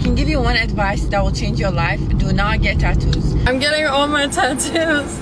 can give you one advice that will change your life. Do not get tattoos. I'm getting all my tattoos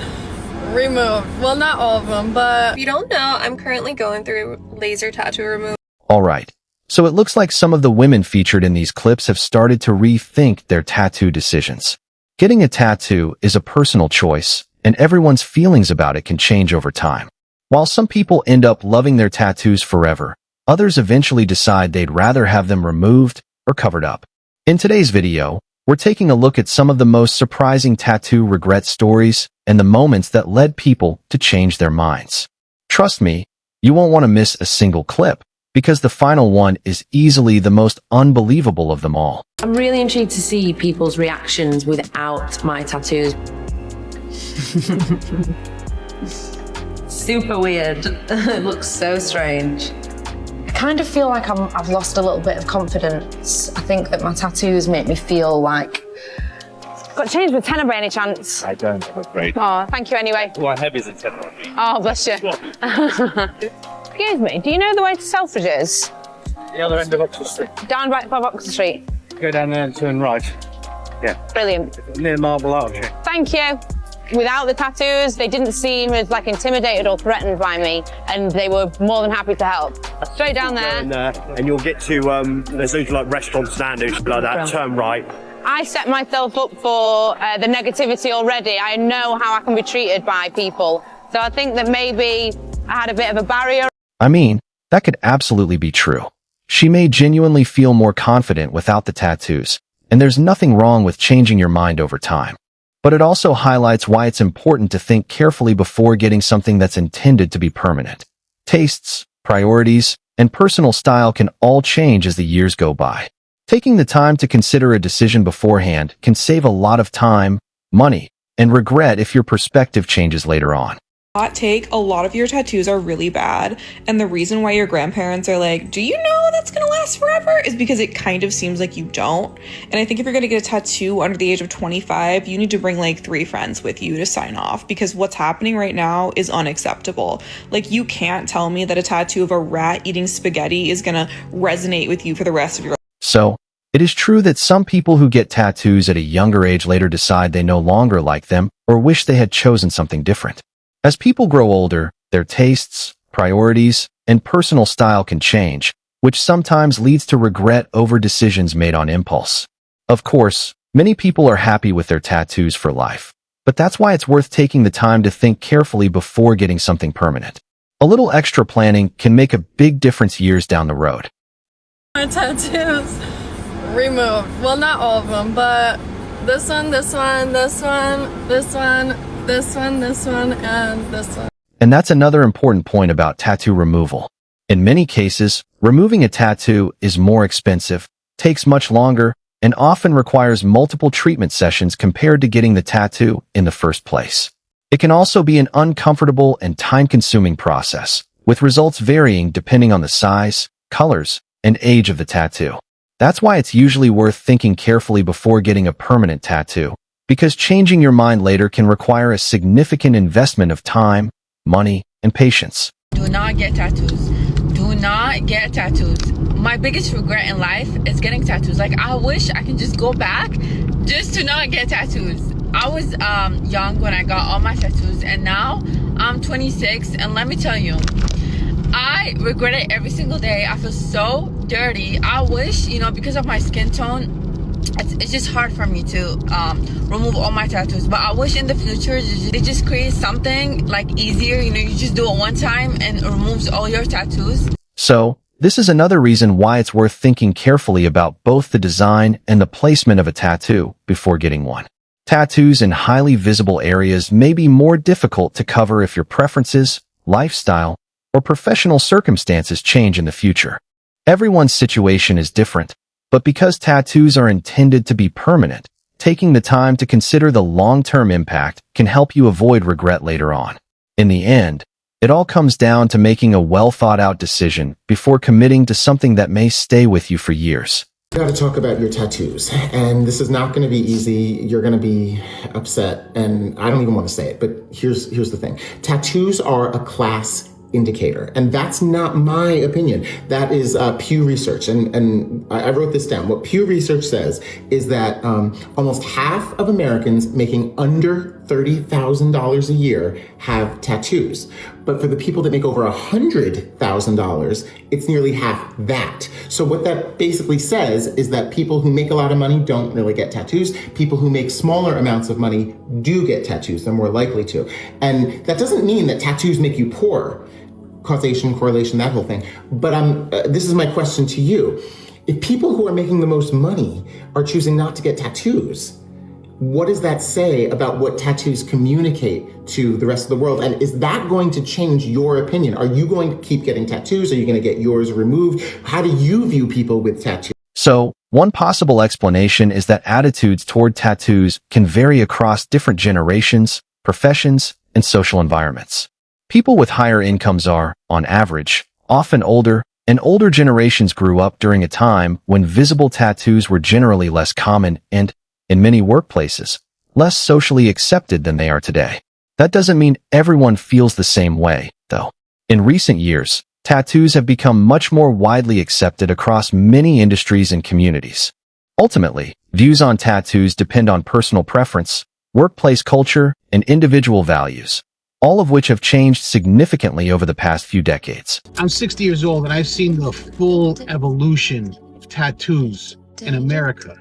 removed. Well, not all of them, but if you don't know, I'm currently going through laser tattoo removal. Alright, so it looks like some of the women featured in these clips have started to rethink their tattoo decisions. Getting a tattoo is a personal choice, and everyone's feelings about it can change over time. While some people end up loving their tattoos forever, others eventually decide they'd rather have them removed or covered up. In today's video, we're taking a look at some of the most surprising tattoo regret stories and the moments that led people to change their minds. Trust me, you won't want to miss a single clip, because the final one is easily the most unbelievable of them all. I'm really intrigued to see people's reactions without my tattoos. Super weird. It looks so strange. I kind of feel like I've lost a little bit of confidence. I think that my tattoos make me feel like... Got changed with tenor by any chance? I don't, I'm afraid. Oh, thank you anyway. What heavy is a tenor on me? Oh, bless you. Excuse me, do you know the way to Selfridges? The other end of Oxford Street. Down by Oxford Street. Go down there and turn right. Yeah. Brilliant. Near Marble Arch. Thank you. Without the tattoos, they didn't seem as like intimidated or threatened by me, and they were more than happy to help. Straight down there. And you'll get to, there's those like restaurant standards like that, turn right. I set myself up for the negativity already. I know how I can be treated by people. So I think that maybe I had a bit of a barrier. I mean, that could absolutely be true. She may genuinely feel more confident without the tattoos, and there's nothing wrong with changing your mind over time. But it also highlights why it's important to think carefully before getting something that's intended to be permanent. Tastes, priorities, and personal style can all change as the years go by. Taking the time to consider a decision beforehand can save a lot of time, money, and regret if your perspective changes later on. Hot take, a lot of your tattoos are really bad, and the reason why your grandparents are like, do you know that's gonna last forever, is because it kind of seems like you don't. And I think if you're gonna get a tattoo under the age of 25, you need to bring like 3 friends with you to sign off, because what's happening right now is unacceptable. Like, you can't tell me that a tattoo of a rat eating spaghetti is gonna resonate with you for the rest of your life. So, it is true that some people who get tattoos at a younger age later decide they no longer like them or wish they had chosen something different. As people grow older, their tastes, priorities, and personal style can change, which sometimes leads to regret over decisions made on impulse. Of course, many people are happy with their tattoos for life, but that's why it's worth taking the time to think carefully before getting something permanent. A little extra planning can make a big difference years down the road. My tattoos removed. Well, not all of them, but this one, this one, this one, this one, this one, this one, and this one. And that's another important point about tattoo removal. In many cases, removing a tattoo is more expensive, takes much longer, and often requires multiple treatment sessions compared to getting the tattoo in the first place. It can also be an uncomfortable and time-consuming process, with results varying depending on the size, colors, and age of the tattoo. That's why it's usually worth thinking carefully before getting a permanent tattoo, because changing your mind later can require a significant investment of time, money, and patience. Do not get tattoos. Do not get tattoos. My biggest regret in life is getting tattoos. Like, I wish I can just go back just to not get tattoos. I was young when I got all my tattoos, and now I'm 26, and let me tell you, I regret it every single day. I feel so dirty. I wish, because of my skin tone, it's just hard for me to remove all my tattoos. But I wish in the future they just create something like easier. You just do it one time and it removes all your tattoos. So, this is another reason why it's worth thinking carefully about both the design and the placement of a tattoo before getting one. Tattoos in highly visible areas may be more difficult to cover if your preferences, lifestyle, or professional circumstances change in the future. Everyone's situation is different, but because tattoos are intended to be permanent, taking the time to consider the long-term impact can help you avoid regret later on. In the end, it all comes down to making a well-thought-out decision before committing to something that may stay with you for years. We got to talk about your tattoos, and this is not going to be easy. You're going to be upset, and I don't even want to say it, but here's the thing. Tattoos are a class indicator. And that's not my opinion. That is Pew Research. And I wrote this down. What Pew Research says is that almost half of Americans making under $30,000 a year have tattoos. But for the people that make over $100,000, it's nearly half that. So what that basically says is that people who make a lot of money don't really get tattoos. People who make smaller amounts of money do get tattoos. They're more likely to. And that doesn't mean that tattoos make you poor. Causation, correlation, that whole thing. But this is my question to you. If people who are making the most money are choosing not to get tattoos, what does that say about what tattoos communicate to the rest of the world? And is that going to change your opinion? Are you going to keep getting tattoos? Are you going to get yours removed? How do you view people with tattoos? So, one possible explanation is that attitudes toward tattoos can vary across different generations, professions, and social environments. People with higher incomes are, on average, often older, and older generations grew up during a time when visible tattoos were generally less common and, in many workplaces, less socially accepted than they are today. That doesn't mean everyone feels the same way, though. In recent years, tattoos have become much more widely accepted across many industries and communities. Ultimately, views on tattoos depend on personal preference, workplace culture, and individual values, all of which have changed significantly over the past few decades. I'm 60 years old and I've seen the full evolution of tattoos in America.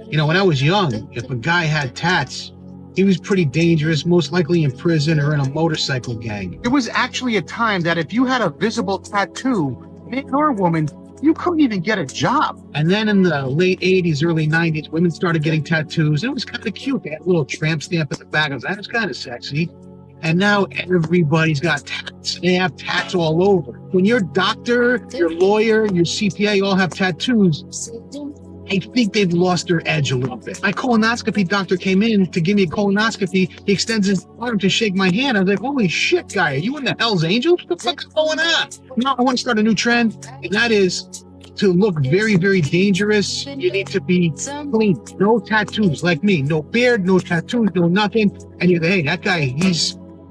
You know, when I was young, if a guy had tats, he was pretty dangerous, most likely in prison or in a motorcycle gang. There was actually a time that if you had a visible tattoo, man or woman, you couldn't even get a job. And then in the late 80s, early 90s, women started getting tattoos. And it was kind of cute. They had a little tramp stamp at the back. That was kind of sexy. And now everybody's got tats. They have tats all over. When your doctor, your lawyer, your CPA all have tattoos, I think they've lost their edge a little bit. My colonoscopy doctor came in to give me a colonoscopy. He extends his arm to shake my hand. I was like, holy shit, guy, are you in the Hell's Angels? What the fuck is going on? Now I want to start a new trend, and that is to look very, very dangerous. You need to be clean. No tattoos like me. No beard, no tattoos, no nothing. And you're like, hey, that guy,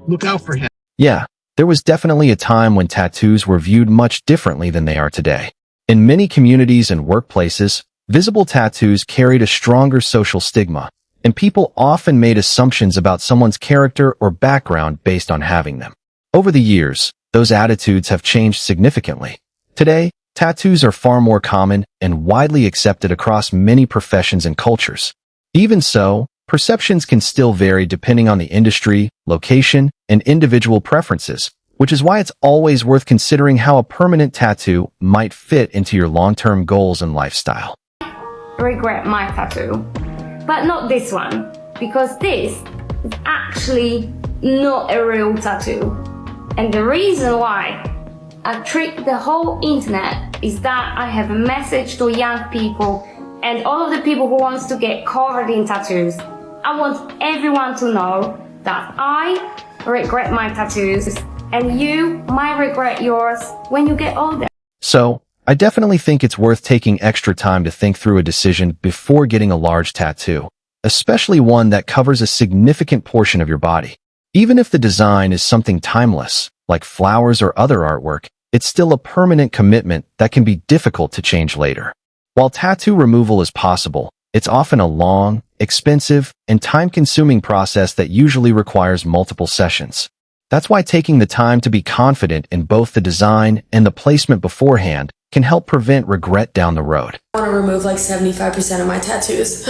look out for him. Yeah, there was definitely a time when tattoos were viewed much differently than they are today. In many communities and workplaces, visible tattoos carried a stronger social stigma, and people often made assumptions about someone's character or background based on having them. Over the years, those attitudes have changed significantly. Today, tattoos are far more common and widely accepted across many professions and cultures. Even so, perceptions can still vary depending on the industry, location, and individual preferences, which is why it's always worth considering how a permanent tattoo might fit into your long-term goals and lifestyle. Regret my tattoo, but not this one, because this is actually not a real tattoo. And the reason why I trick the whole internet is that I have a message to young people and all of the people who wants to get covered in tattoos. I want everyone to know that I regret my tattoos and you might regret yours when you get older. So, I definitely think it's worth taking extra time to think through a decision before getting a large tattoo, especially one that covers a significant portion of your body. Even if the design is something timeless, like flowers or other artwork, it's still a permanent commitment that can be difficult to change later. While tattoo removal is possible, it's often a long, expensive, and time-consuming process that usually requires multiple sessions. That's why taking the time to be confident in both the design and the placement beforehand can help prevent regret down the road. I want to remove like 75% of my tattoos.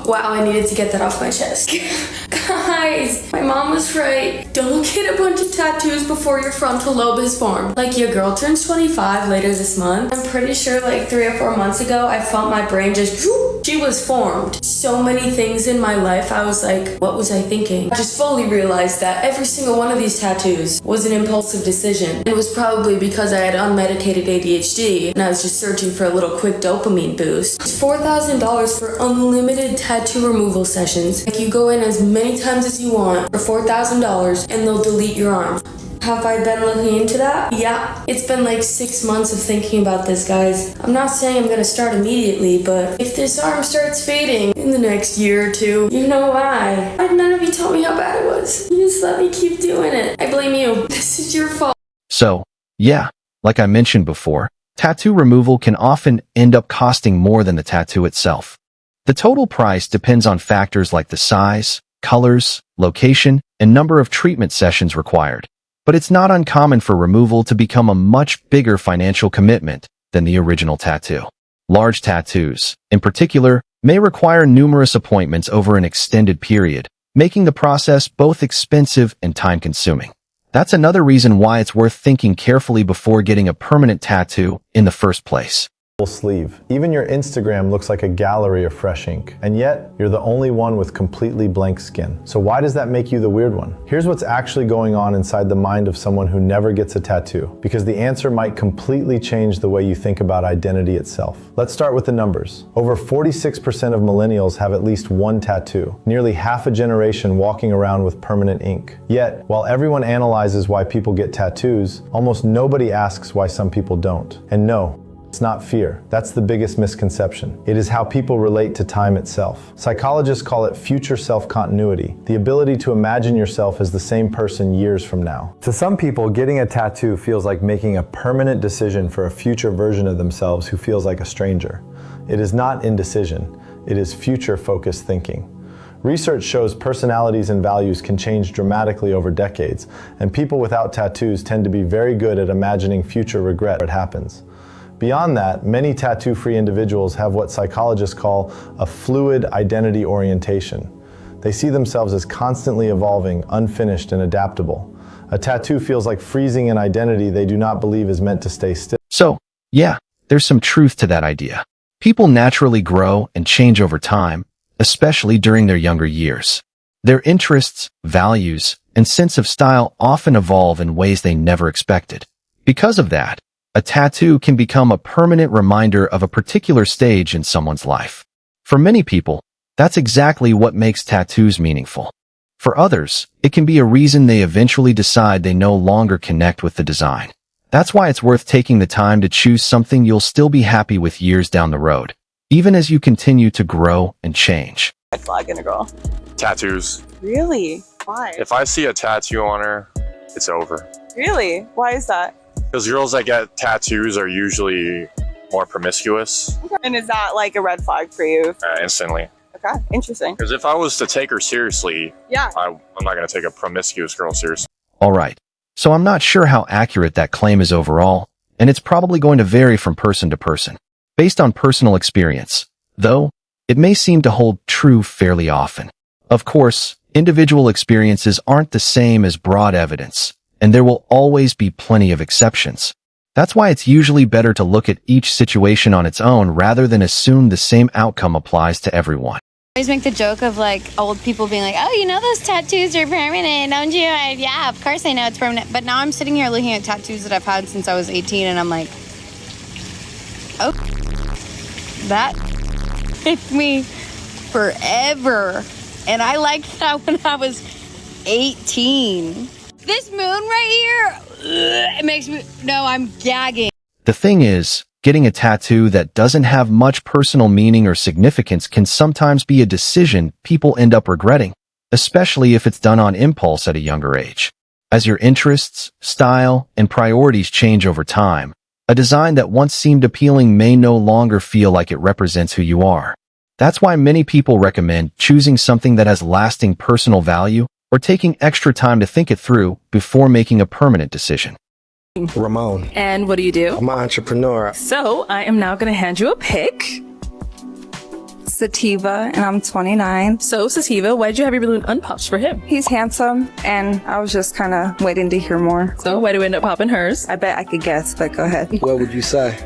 Wow, I needed to get that off my chest. Guys, my mom was right. Don't get a bunch of tattoos before your frontal lobe is formed. Like, your girl turns 25 later this month. I'm pretty sure like 3 or 4 months ago, I felt my brain just, she was formed. So many things in my life, I was like, what was I thinking? I just fully realized that every single one of these tattoos was an impulsive decision. It was probably because I had unmedicated ADHD and I was just searching for a little quick dopamine boost. It's $4,000 for unlimited tattoo removal sessions. Like, you go in as many times as you want for $4,000 and they'll delete your arm. Have I been looking into that? Yeah. It's been like 6 months of thinking about this, guys. I'm not saying I'm gonna start immediately, but if this arm starts fading in the next year or two, you know why. None of you told me how bad it was. You just let me keep doing it. I blame you. This is your fault. So, yeah, like I mentioned before, tattoo removal can often end up costing more than the tattoo itself. The total price depends on factors like the size, colors, location, and number of treatment sessions required. But it's not uncommon for removal to become a much bigger financial commitment than the original tattoo. Large tattoos, in particular, may require numerous appointments over an extended period, making the process both expensive and time-consuming. That's another reason why it's worth thinking carefully before getting a permanent tattoo in the first place. Sleeve. Even your Instagram looks like a gallery of fresh ink, and yet you're the only one with completely blank skin. So why does that make you the weird one? Here's what's actually going on inside the mind of someone who never gets a tattoo, because the answer might completely change the way you think about identity itself. Let's start with the numbers. Over 46% of millennials have at least one tattoo, nearly half a generation walking around with permanent ink. Yet, while everyone analyzes why people get tattoos, almost nobody asks why some people don't. And no, it's not fear. That's the biggest misconception. It is how people relate to time itself. Psychologists call it future self-continuity, the ability to imagine yourself as the same person years from now. To some people, getting a tattoo feels like making a permanent decision for a future version of themselves who feels like a stranger. It is not indecision. It is future-focused thinking. Research shows personalities and values can change dramatically over decades, and people without tattoos tend to be very good at imagining future regret when it happens. Beyond that, many tattoo-free individuals have what psychologists call a fluid identity orientation. They see themselves as constantly evolving, unfinished, and adaptable. A tattoo feels like freezing an identity they do not believe is meant to stay still. So, yeah, there's some truth to that idea. People naturally grow and change over time, especially during their younger years. Their interests, values, and sense of style often evolve in ways they never expected. Because of that, a tattoo can become a permanent reminder of a particular stage in someone's life. For many people, that's exactly what makes tattoos meaningful. For others, it can be a reason they eventually decide they no longer connect with the design. That's why it's worth taking the time to choose something you'll still be happy with years down the road, even as you continue to grow and change. Red flag in a girl. Tattoos. Really? Why? If I see a tattoo on her, it's over. Really? Why is that? Because girls that get tattoos are usually more promiscuous. Okay. And is that like a red flag for you? Instantly. Okay, interesting. Because if I was to take her seriously, yeah, I'm not going to take a promiscuous girl seriously. All right. So I'm not sure how accurate that claim is overall, and it's probably going to vary from person to person. Based on personal experience, though, it may seem to hold true fairly often. Of course, individual experiences aren't the same as broad evidence, and there will always be plenty of exceptions. That's why it's usually better to look at each situation on its own rather than assume the same outcome applies to everyone. I always make the joke of like old people being like, oh, you know those tattoos are permanent, don't you? Yeah, of course I know it's permanent. But now I'm sitting here looking at tattoos that I've had since I was 18 and I'm like, oh, that hit me forever. And I liked that when I was 18. This moon right here, it makes me, no, I'm gagging. The thing is, getting a tattoo that doesn't have much personal meaning or significance can sometimes be a decision people end up regretting, especially if it's done on impulse at a younger age. As your interests, style, and priorities change over time, a design that once seemed appealing may no longer feel like it represents who you are. That's why many people recommend choosing something that has lasting personal value or taking extra time to think it through before making a permanent decision. Ramon. And what do you do? I'm an entrepreneur. So I am now going to hand you a pic. Sativa, and I'm 29. So Sativa, why did you have your balloon unpopped for him? He's handsome, and I was just kind of waiting to hear more. So why do we end up popping hers? I bet I could guess, but go ahead. What would you say?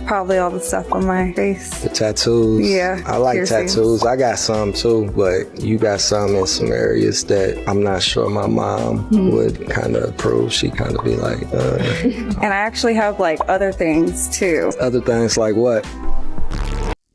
Probably all the stuff on my face. The tattoos. Yeah. I like piercings. tattoos. I got some too, but you got some in some areas that I'm not sure my mom would kind of approve. She kind of be like, And I actually have like other things too. Other things like what?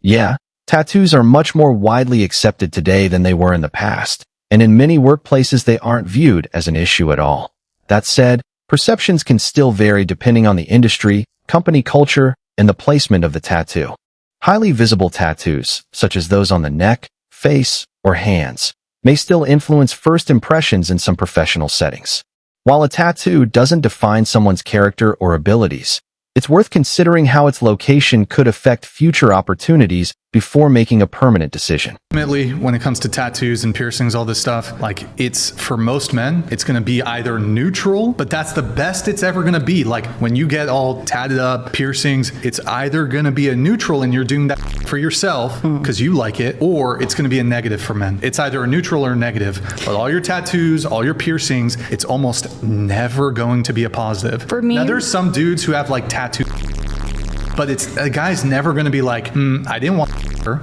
Yeah, tattoos are much more widely accepted today than they were in the past, and in many workplaces they aren't viewed as an issue at all. That said, perceptions can still vary depending on the industry, company culture, and the placement of the tattoo. Highly visible tattoos, such as those on the neck, face, or hands, may still influence first impressions in some professional settings. While a tattoo doesn't define someone's character or abilities, it's worth considering how its location could affect future opportunities before making a permanent decision. Ultimately, when it comes to tattoos and piercings, all this stuff, like it's for most men, it's going to be either neutral, but that's the best it's ever going to be. Like when you get all tatted up, piercings, it's either going to be a neutral and you're doing that for yourself because you like it, or it's going to be a negative for men. It's either a neutral or a negative. But all your tattoos, all your piercings, it's almost never going to be a positive. For me, now there's some dudes who have like tattoos, but it's a guy's never going to be like, I didn't want her.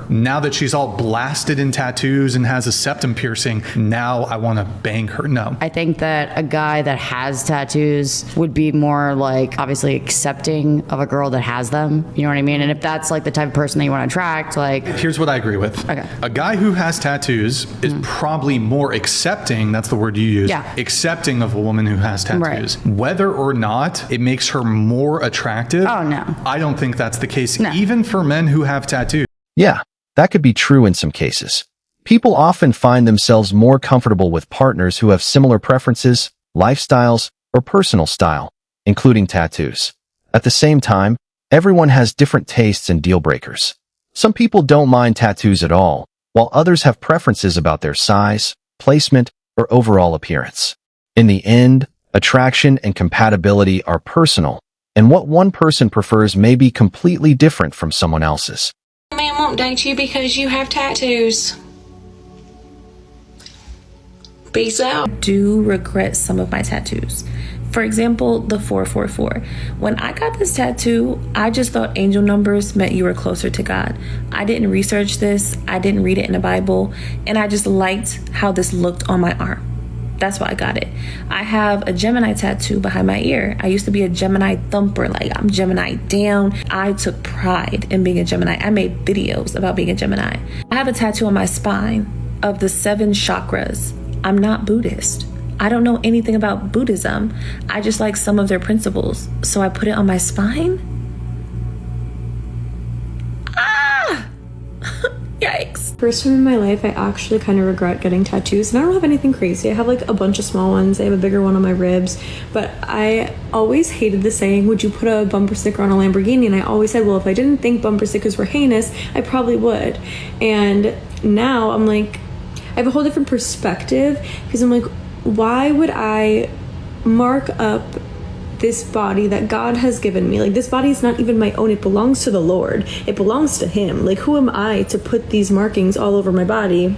Now that she's all blasted in tattoos and has a septum piercing, now I want to bang her. No. I think that a guy that has tattoos would be more like obviously accepting of a girl that has them. You know what I mean? And if that's like the type of person that you want to attract, like. Here's what I agree with. Okay. A guy who has tattoos is probably more accepting, that's the word you use, accepting of a woman who has tattoos. Right. Whether or not it makes her more attractive. Oh, no. I don't think that's the case, even for men who have tattoos. Yeah, that could be true in some cases. People often find themselves more comfortable with partners who have similar preferences, lifestyles, or personal style, including tattoos. At the same time, everyone has different tastes and deal breakers. Some people don't mind tattoos at all, while others have preferences about their size, placement, or overall appearance. In the end, attraction and compatibility are personal, and what one person prefers may be completely different from someone else's. A man won't date you because you have tattoos. Peace out. I do regret some of my tattoos. For example, the 444. When I got this tattoo, I just thought angel numbers meant you were closer to God. I didn't research this, I didn't read it in the Bible, and I just liked how this looked on my arm. That's why I got it. I have a Gemini tattoo behind my ear. I used to be a Gemini thumper, like I'm Gemini down. I took pride in being a Gemini. I made videos about being a Gemini. I have a tattoo on my spine of the 7 chakras. I'm not Buddhist. I don't know anything about Buddhism. I just like some of their principles. So I put it on my spine. Ah! Yikes. First time in my life, I actually kind of regret getting tattoos, and I don't have anything crazy. I have like a bunch of small ones. I have a bigger one on my ribs, but I always hated the saying, would you put a bumper sticker on a Lamborghini? And I always said, well, if I didn't think bumper stickers were heinous, I probably would. And now I'm like, I have a whole different perspective, because I'm like, why would I mark up this body that God has given me? Like, this body is not even my own. It belongs to the Lord. It belongs to Him. Like, who am I to put these markings all over my body?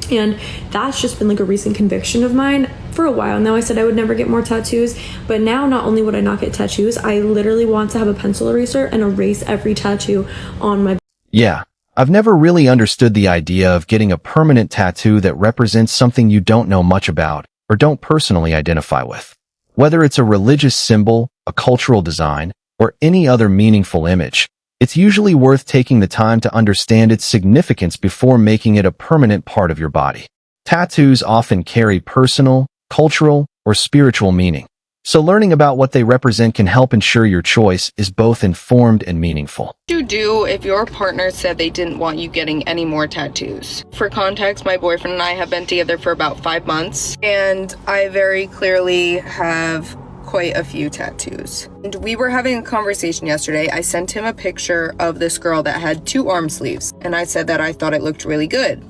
And that's just been like a recent conviction of mine for a while now. I said I would never get more tattoos, but now not only would I not get tattoos, I literally want to have a pencil eraser and erase every tattoo on my. Yeah, I've never really understood the idea of getting a permanent tattoo that represents something you don't know much about or don't personally identify with. Whether it's a religious symbol, a cultural design, or any other meaningful image, it's usually worth taking the time to understand its significance before making it a permanent part of your body. Tattoos often carry personal, cultural, or spiritual meaning, so learning about what they represent can help ensure your choice is both informed and meaningful. What would you do if your partner said they didn't want you getting any more tattoos? For context, my boyfriend and I have been together for about 5 months, and I very clearly have quite a few tattoos. And we were having a conversation yesterday. I sent him a picture of this girl that had 2 arm sleeves, and I said that I thought it looked really good.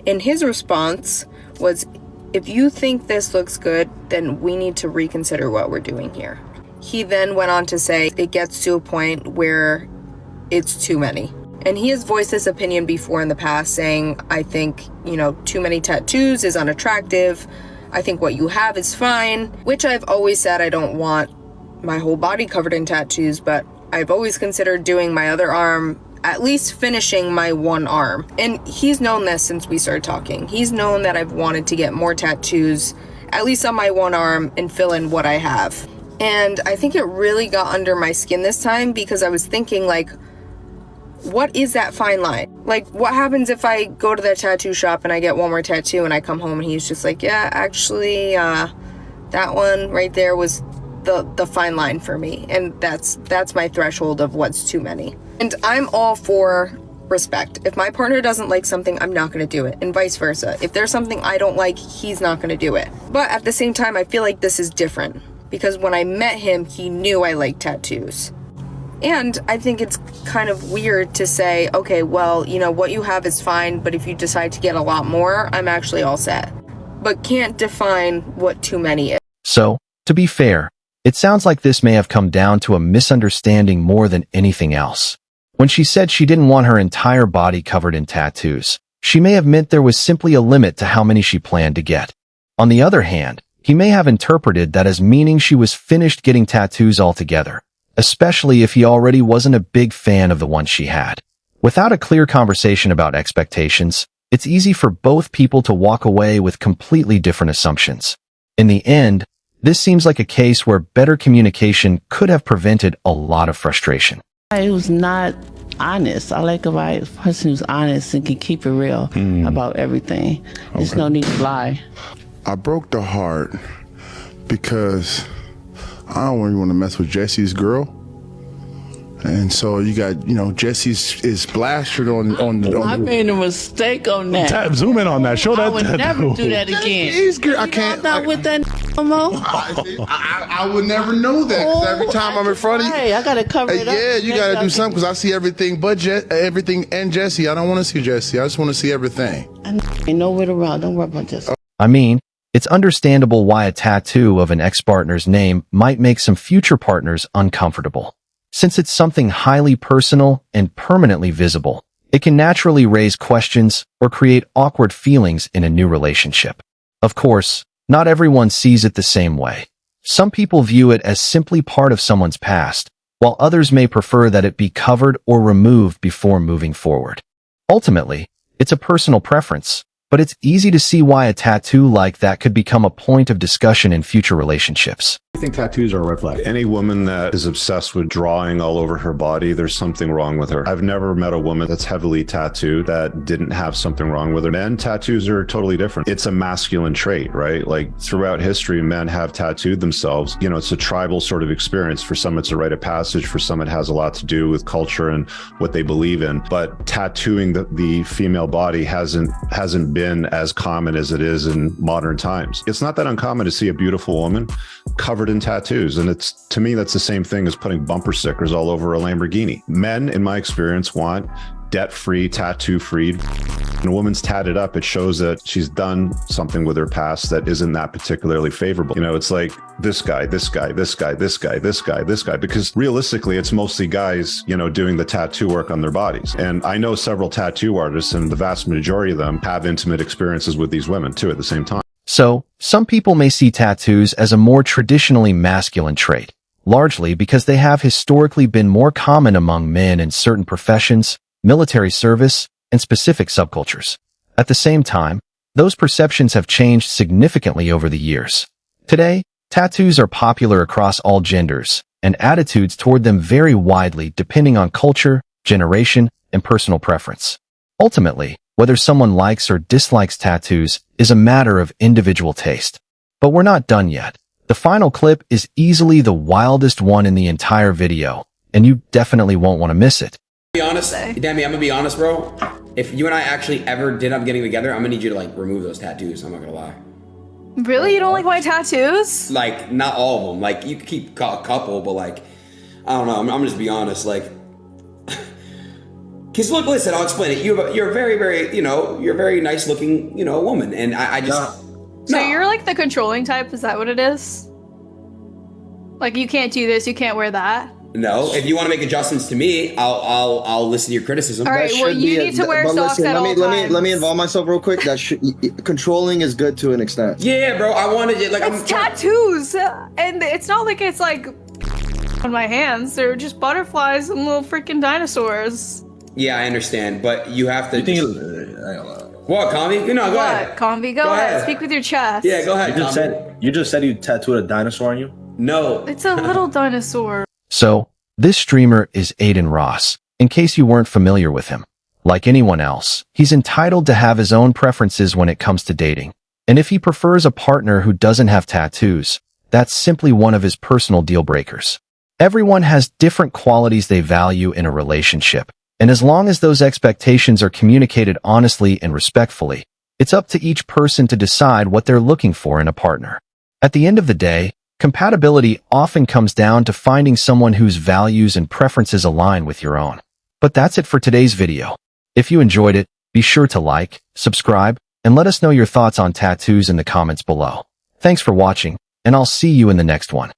And his response was, if you think this looks good, then we need to reconsider what we're doing here. He then went on to say it gets to a point where it's too many. And he has voiced this opinion before in the past, saying, I think, too many tattoos is unattractive. I think what you have is fine, which I've always said I don't want my whole body covered in tattoos, but I've always considered doing my other arm, at least finishing my one arm. And he's known this since we started talking. He's known that I've wanted to get more tattoos, at least on my one arm, and fill in what I have. And I think it really got under my skin this time, because I was thinking, like, what is that fine line? Like, what happens if I go to the tattoo shop and I get one more tattoo and I come home and he's just like, yeah, actually, that one right there was the fine line for me. And that's my threshold of what's too many. And I'm all for respect. If my partner doesn't like something, I'm not going to do it, and vice versa. If there's something I don't like, he's not going to do it. But at the same time, I feel like this is different because when I met him, he knew I liked tattoos. And I think it's kind of weird to say, okay, well, you know, what you have is fine, but if you decide to get a lot more, I'm actually all set. But can't define what too many is. So, to be fair, it sounds like this may have come down to a misunderstanding more than anything else. When she said she didn't want her entire body covered in tattoos, she may have meant there was simply a limit to how many she planned to get. On the other hand, he may have interpreted that as meaning she was finished getting tattoos altogether, especially if he already wasn't a big fan of the ones she had. Without a clear conversation about expectations, it's easy for both people to walk away with completely different assumptions. In the end, this seems like a case where better communication could have prevented a lot of frustration. It was not honest. I like a person who's honest and can keep it real about everything. There's no need to lie. I broke the heart because I don't really want to mess with Jesse's girl. And so you got, you know, Jesse's is plastered on I made a mistake on that. Zoom in on that. Show that. I would never do that again. I can't. Not with that no more. I would never know that because every time I'm in front of you, hey, I gotta cover it up. Yeah, you gotta do something because I see everything but everything and Jesse. I don't want to see Jesse. I just want to see everything. Ain't nowhere to run. Don't worry about this. I mean, it's understandable why a tattoo of an ex-partner's name might make some future partners uncomfortable. Since it's something highly personal and permanently visible, it can naturally raise questions or create awkward feelings in a new relationship. Of course, not everyone sees it the same way. Some people view it as simply part of someone's past, while others may prefer that it be covered or removed before moving forward. Ultimately, it's a personal preference, but it's easy to see why a tattoo like that could become a point of discussion in future relationships. I think tattoos are a red flag. Any woman that is obsessed with drawing all over her body, there's something wrong with her. I've never met a woman that's heavily tattooed that didn't have something wrong with her. Men, tattoos are totally different. It's a masculine trait, right? Like throughout history, men have tattooed themselves. You know, it's a tribal sort of experience. For some, it's a rite of passage. For some, it has a lot to do with culture and what they believe in. But tattooing the female body hasn't been as common as it is in modern times. It's not that uncommon to see a beautiful woman covered in tattoos. And it's, to me, that's the same thing as putting bumper stickers all over a Lamborghini. Men, in my experience, want debt-free, tattoo-free. When a woman's tatted up, it shows that she's done something with her past that isn't that particularly favorable. You know, it's like this guy, this guy, this guy, this guy, this guy, this guy, because realistically, it's mostly guys, you know, doing the tattoo work on their bodies. And I know several tattoo artists, and the vast majority of them have intimate experiences with these women too at the same time. So, some people may see tattoos as a more traditionally masculine trait, largely because they have historically been more common among men in certain professions, military service, and specific subcultures. At the same time, those perceptions have changed significantly over the years. Today, tattoos are popular across all genders, and attitudes toward them vary widely depending on culture, generation, and personal preference. Ultimately, whether someone likes or dislikes tattoos is a matter of individual taste. But we're not done yet. The final clip is easily the wildest one in the entire video, and you definitely won't want to miss it. Be honest, Demi, I'm gonna be honest, bro. If you and I actually ever did up getting together, I'm gonna need you to like remove those tattoos. I'm not gonna lie. Really? You don't like my tattoos? Like, not all of them. Like, you could keep a couple, but like, I don't know. I'm gonna just be honest. Like, cause look, listen, I'll explain it. You're very, very, you know, you're a very nice looking, you know, woman, and I just. So you're like the controlling type? Is that what it is? Like, you can't do this, you can't wear that. No, if you want to make adjustments to me, I'll listen to your criticism. All right, well, you need to wear socks at all times. Let me involve myself real quick. Controlling is good to an extent. Yeah, bro, I wanted it. Like, it's tattoos, and it's not like it's like on my hands. They're just butterflies and little freaking dinosaurs. Yeah, I understand, but you have to. What, Convi? No, go ahead. Convi, go ahead. Speak with your chest. Yeah, go ahead. You just said you tattooed a dinosaur on you? No. It's a little dinosaur. So, this streamer is Aiden Ross, in case you weren't familiar with him. Like anyone else, he's entitled to have his own preferences when it comes to dating. And if he prefers a partner who doesn't have tattoos, that's simply one of his personal deal breakers. Everyone has different qualities they value in a relationship, And as long as those expectations are communicated honestly and respectfully, it's up to each person to decide what they're looking for in a partner. At the end of the day, compatibility often comes down to finding someone whose values and preferences align with your own. But that's it for today's video. If you enjoyed it, be sure to like, subscribe, and let us know your thoughts on tattoos in the comments below. Thanks for watching, and I'll see you in the next one.